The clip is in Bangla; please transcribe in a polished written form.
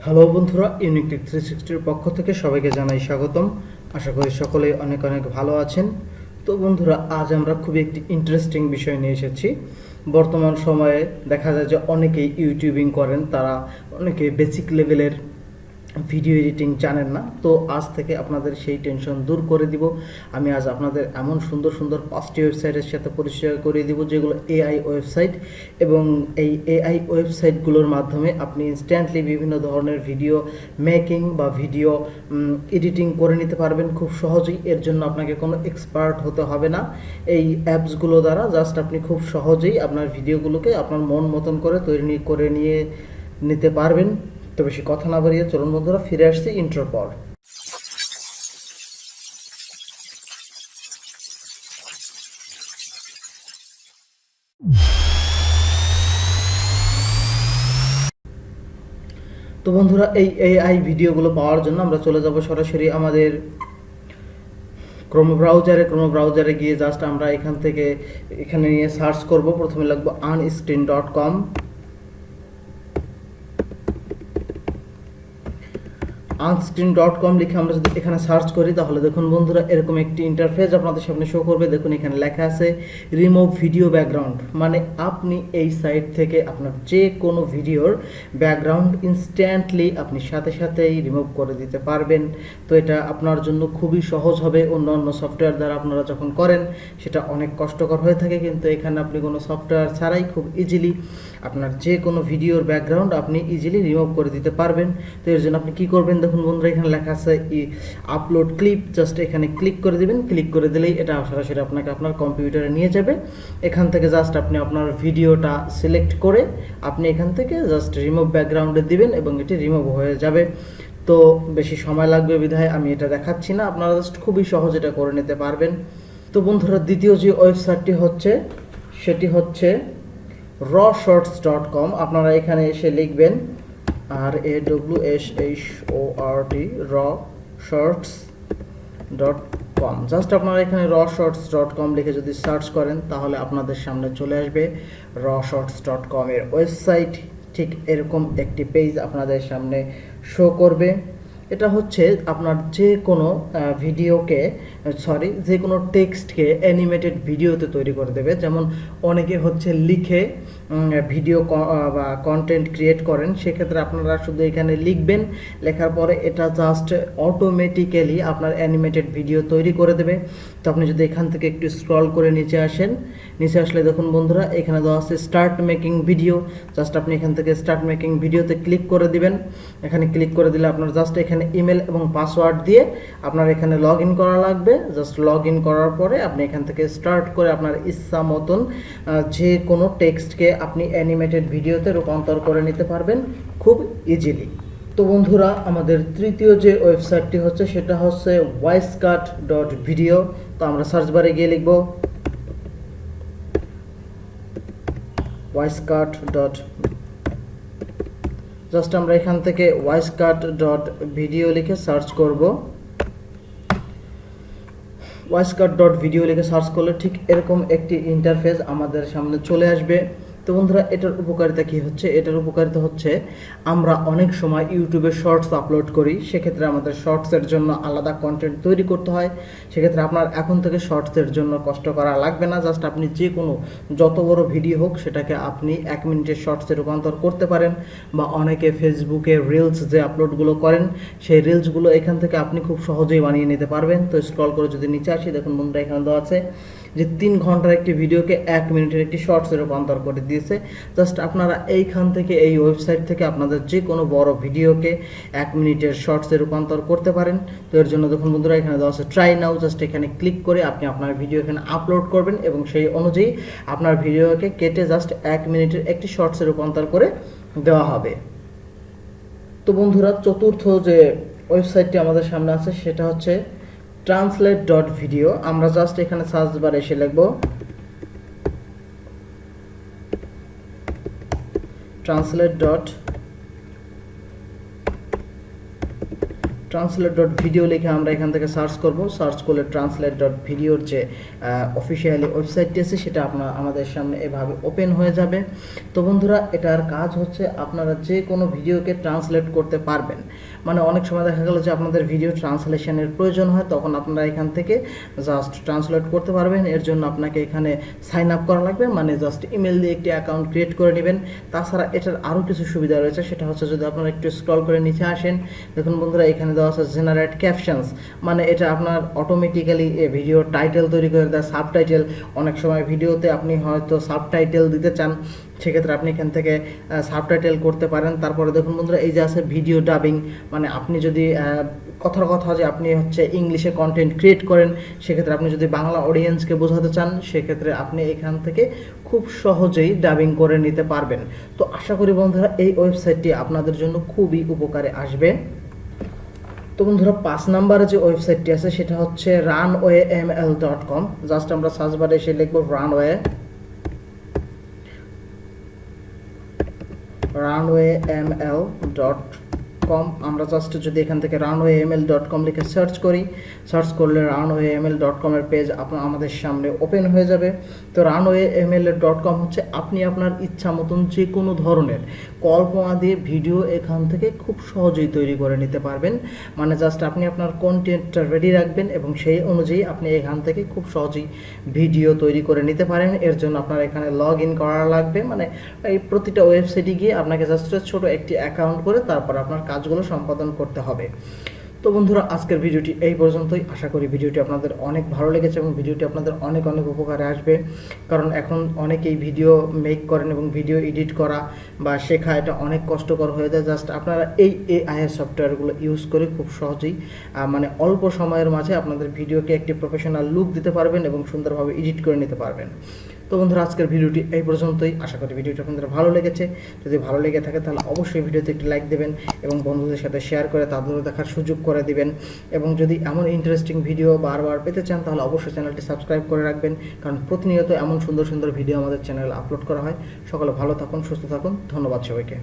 হ্যালো বন্ধুরা, ইউনিক 360 পক্ষ থেকে সবাইকে জানাই স্বাগতম। আশা করি সকলেই অনেক অনেক ভালো আছেন। তো বন্ধুরা, আজ আমরা খুবই একটি ইন্টারেস্টিং বিষয় নিয়ে এসেছি। বর্তমান সময়ে দেখা যায় যে অনেকেই ইউটিউবিং করেন, তারা অনেকে বেসিক লেভেলের ভিডিও এডিটিং জানেন না। তো আজ থেকে আপনাদের সেই টেনশন দূর করে দিব। আমি আজ আপনাদের এমন সুন্দর সুন্দর 5টি ওয়েবসাইটের সাথে পরিচয় করিয়ে দিব যেগুলো এআই ওয়েবসাইট, এবং এই এআই ওয়েবসাইটগুলোর মাধ্যমে আপনি ইনস্ট্যান্টলি বিভিন্ন ধরনের ভিডিও মেকিং বা ভিডিও এডিটিং করে নিতে পারবেন খুব সহজেই। এর জন্য আপনাকে কোনো এক্সপার্ট হতে হবে না। এই অ্যাপসগুলো দ্বারা জাস্ট আপনি খুব সহজেই আপনার ভিডিওগুলোকে আপনার মন মতন করে তৈরি করে নিয়ে নিতে পারবেন। তো বেশি কথা না বাড়িয়ে চলুন বন্ধুরা, ফিরে আসছি ইন্ট্রোর পর। তো বন্ধুরা, এই এআই ভিডিওগুলো পাওয়ার জন্য আমরা চলে যাব সরাসরি আমাদের ক্রোম ব্রাউজারে গিয়ে জাস্ট আমরা এখানে নিয়ে সার্চ করব। প্রথমে লিখব unscreen.com। unscreen.com লিখে আমরা যদি এখানে সার্চ করি, তাহলে দেখুন বন্ধুরা, এরকম একটি ইন্টারফেস আপনাদের সামনে শো করবে। দেখুন এখানে লেখা আছে রিমুভ ভিডিও ব্যাকগ্রাউন্ড, মানে আপনি এই সাইট থেকে আপনার যে কোনো ভিডিওর ব্যাকগ্রাউন্ড ইনস্ট্যান্টলি আপনি সাথে সাথেই রিমুভ করে দিতে পারবেন। তো এটা আপনার জন্য খুবই সহজ হবে। অন্য সফটওয়্যার দ্বারা আপনারা যখন করেন সেটা অনেক কষ্টকর হয়ে থাকে, কিন্তু এখানে আপনি কোনো সফটওয়্যার ছাড়াই খুব ইজিলি আপনার যে কোনো ভিডিওর ব্যাকগ্রাউন্ড আপনি ইজিলি রিমুভ করে দিতে পারবেন। তো এর জন্য আপনি কী করবেন, দেখুন বন্ধুরা, এখানে লেখা আছে আপলোড ক্লিপ। জাস্ট এখানে ক্লিক করে দিবেন। ক্লিক করে দিলেই এটা সরাসরি আপনাকে আপনার কম্পিউটারে নিয়ে যাবে। এখান থেকে জাস্ট আপনি আপনার ভিডিওটা সিলেক্ট করে আপনি এখান থেকে জাস্ট রিমুভ ব্যাকগ্রাউন্ডে দিবেন এবং এটি রিমুভ হয়ে যাবে। তো বেশি সময় লাগবে বিধায় আমি এটা দেখাচ্ছি না, আপনারা জাস্ট খুবই সহজ এটা করে নিতে পারবেন। তো বন্ধুরা, দ্বিতীয় যে ওয়েবসাইটটি হচ্ছে সেটি হচ্ছে rawshorts.com। আপনারা এখানে এসে লিখবেন RAWSHORT rawshorts.com। জাস্ট আপনারা এখানে rawshorts.com লিখে যদি সার্চ করেন, তাহলে আপনাদের সামনে চলে আসবে rawshorts.com এর ওয়েবসাইট। ঠিক এরকম একটি পেজ আপনাদের সামনে শো করবে। এটা হচ্ছে আপনার যে কোনো যে কোনো টেক্সটকে অ্যানিমেটেড ভিডিওতে তৈরি করে দেবে। যেমন অনেকে হচ্ছে লিখে ভিডিও বা কন্টেন্ট ক্রিয়েট করেন, সেক্ষেত্রে আপনারা শুধু এখানে লিখবেন, লেখার পরে এটা জাস্ট অটোমেটিক্যালি আপনার অ্যানিমেটেড ভিডিও তৈরি করে দেবে। তো আপনি যদি এখান থেকে একটু স্ক্রল করে নিচে আসেন, নিচে আসলে দেখুন বন্ধুরা, এখানে দেওয়া আছে স্টার্ট মেকিং ভিডিও। জাস্ট আপনি এখান থেকে স্টার্ট মেকিং ভিডিওতে ক্লিক করে দিবেন। এখানে ক্লিক করে দিলে আপনার জাস্ট এখানে ইমেল এবং পাসওয়ার্ড দিয়ে আপনার এখানে লগ ইন করা লাগবে। জাস্ট লগ ইন করার পরে আপনি এখান থেকে স্টার্ট করে আপনার ইচ্ছা মতন যে কোনো টেক্সটকে আপনি অ্যানিমেটেড ভিডিওতে রূপান্তর করে নিতে পারবেন খুব ইজিলি। তো বন্ধুরা, আমাদের তৃতীয় যে ওয়েবসাইটটি হচ্ছে সেটা হচ্ছে voicecut.video। তো আমরা সার্চ বারে গিয়ে লিখব voicecut. জাস্ট আমরা এখান থেকে voicecut.video লিখে সার্চ করব। voicecut.video লিখে সার্চ করলে ঠিক এরকম একটি ইন্টারফেস আমাদের সামনে চলে আসবে। তো বন্ধুরা, এটার উপকারিতা কী হচ্ছে? এটার উপকারিতা হচ্ছে আমরা অনেক সময় ইউটিউবে শর্টস আপলোড করি, সেক্ষেত্রে আমাদের শর্টসের জন্য আলাদা কন্টেন্ট তৈরি করতে হয়। সেক্ষেত্রে আপনার এখন থেকে শর্টসের জন্য কষ্ট করা লাগবে না। জাস্ট আপনি যে কোনো যত বড় ভিডিও হোক সেটাকে আপনি 1 মিনিটের শর্টসে রূপান্তর করতে পারেন, বা অনেকে ফেসবুকে রিলস যে আপলোডগুলো করেন সেই রিলসগুলো এখান থেকে আপনি খুব সহজেই বানিয়ে নিতে পারবেন। তো স্ক্রল করে যদি নিচে আসি, দেখুন বন্ধুরা, এখানে দেওয়া আছে যে 3 ঘন্টার একটি ভিডিওকে 1 মিনিটের একটি শর্টসে রূপান্তর করে দিয়েছে। জাস্ট আপনারা এইখান থেকে, এই ওয়েবসাইট থেকে আপনাদের যে কোনো বড় ভিডিওকে 1 মিনিটের শর্টসে রূপান্তর করতে পারেন। তো এর জন্য দেখুন বন্ধুরা, এখানে দেওয়া আছে ট্রাই নাও। জাস্ট এখানে ক্লিক করে আপনি আপনার ভিডিও এখানে আপলোড করবেন এবং সেই অনুযায়ী আপনার ভিডিওকে কেটে জাস্ট 1 মিনিটের একটি শর্টসে রূপান্তর করে দেওয়া হবে। তো বন্ধুরা, চতুর্থ যে ওয়েবসাইটটি আমাদের সামনে আছে সেটা হচ্ছে translate.video। আমরা জাস্ট এখানে সার্চ বারে এসে লিখব translate.video। translate.video লিখে আমরা এখান থেকে সার্চ করব। সার্চ করলে translate.videoর যে অফিসিয়ালি ওয়েবসাইটটি আছে সেটা আমাদের সামনে এভাবে ওপেন হয়ে যাবে। তো বন্ধুরা, এটার কাজ হচ্ছে আপনারা যে কোনো ভিডিওকে ট্রান্সলেট করতে পারবেন। মানে অনেক সময় দেখা গেল যে আপনাদের ভিডিও ট্রান্সলেশনের প্রয়োজন হয়, তখন আপনারা এখান থেকে জাস্ট ট্রান্সলেট করতে পারবেন। এর জন্য আপনাকে এখানে সাইন আপ করা লাগবে, মানে জাস্ট ইমেল দিয়ে একটি অ্যাকাউন্ট ক্রিয়েট করে নেবেন। তাছাড়া এটার আরও কিছু সুবিধা রয়েছে, সেটা হচ্ছে যদি আপনারা একটু স্ক্রল করে নিচে আসেন, দেখুন বন্ধুরা এখানে দেওয়া আছে জেনারেট ক্যাপশনস, মানে এটা আপনার অটোমেটিক্যালি ভিডিও টাইটেল তৈরি করে দেয়, সাবটাইটেল। অনেক সময় ভিডিওতে আপনি হয়তো সাবটাইটেল দিতে চান, সেক্ষেত্রে আপনি এখান থেকে সাবটাইটেল করতে পারেন। তারপরে দেখুন বন্ধুরা এই যে আছে ভিডিও ডাবিং, মানে আপনি যদি কথার কথা যে আপনি হচ্ছে ইংলিশে কন্টেন্ট ক্রিয়েট করেন, সেক্ষেত্রে আপনি যদি বাংলা অডিয়েন্সকে বোঝাতে চান, সেক্ষেত্রে আপনি এখান থেকে খুব সহজেই ডাবিং করে নিতে পারবেন। তো আশা করি বন্ধুরা এই ওয়েবসাইটটি আপনাদের জন্য খুবই উপকারে আসবে। তো বন্ধুরা 5 নম্বরে যে ওয়েবসাইটটি আছে সেটা হচ্ছে runwayml.com। জাস্ট আমরা সার্চ বারে এসে লিখব runwayml.com। আমরা জাস্ট যদি এখান থেকে runwayml.com লিখে সার্চ করি, সার্চ করলে runwayml.com এর পেজ আমাদের সামনে ওপেন হয়ে যাবে। তো runwayml.com হচ্ছে আপনি আপনার ইচ্ছা মতন যে কোনো ধরনের কল্পনা দিয়ে ভিডিও এখান থেকে খুব সহজেই তৈরি করে নিতে পারবেন। মানে জাস্ট আপনি আপনার কন্টেন্টটা রেডি রাখবেন এবং সেই অনুযায়ী আপনি এখান থেকে খুব সহজেই ভিডিও তৈরি করে নিতে পারেন। এর জন্য আপনার এখানে লগ ইন করা লাগবে, মানে এই প্রতিটা ওয়েবসাইটে গিয়ে আপনাকে জাস্ট ছোট একটি অ্যাকাউন্ট করে তারপর আপনার কাজগুলো সম্পাদন করতে হবে। তো বন্ধুরা আজকের ভিডিওটি এই পর্যন্তই। আশা করি ভিডিওটি আপনাদের অনেক ভালো লেগেছে এবং ভিডিওটি আপনাদের অনেক অনেক উপকারে আসবে, কারণ এখন অনেকেই ভিডিও মেক করেন এবং ভিডিও এডিট করা বা শেখা এটা অনেক কষ্টকর হয়ে যায়। জাস্ট আপনারা এই AI এর সফটওয়্যারগুলো ইউজ করে খুব সহজেই মানে অল্প সময়ের মাঝে আপনাদের ভিডিওকে একটি প্রফেশনাল লুক দিতে পারবেন এবং সুন্দরভাবে এডিট করে নিতে পারবেন। তো বন্ধুরা আজকের ভিডিওটি এই পর্যন্তই। আশা করি ভিডিওটি আপনাদের ভালো লেগেছে। যদি ভালো লেগে থাকে তাহলে অবশ্যই ভিডিওতে একটি লাইক দেবেন এবং বন্ধুদের সাথে শেয়ার করে তাদেরও দেখার সুযোগ করে দিবেন। এবং যদি এমন ইন্টারেস্টিং ভিডিও বারবার পেতে চান তাহলে অবশ্যই চ্যানেলটি সাবস্ক্রাইব করে রাখবেন, কারণ প্রতিনিয়ত এমন সুন্দর সুন্দর ভিডিও আমাদের চ্যানেলে আপলোড করা হয়। সকলে ভালো থাকুন, সুস্থ থাকুন। ধন্যবাদ সবাইকে।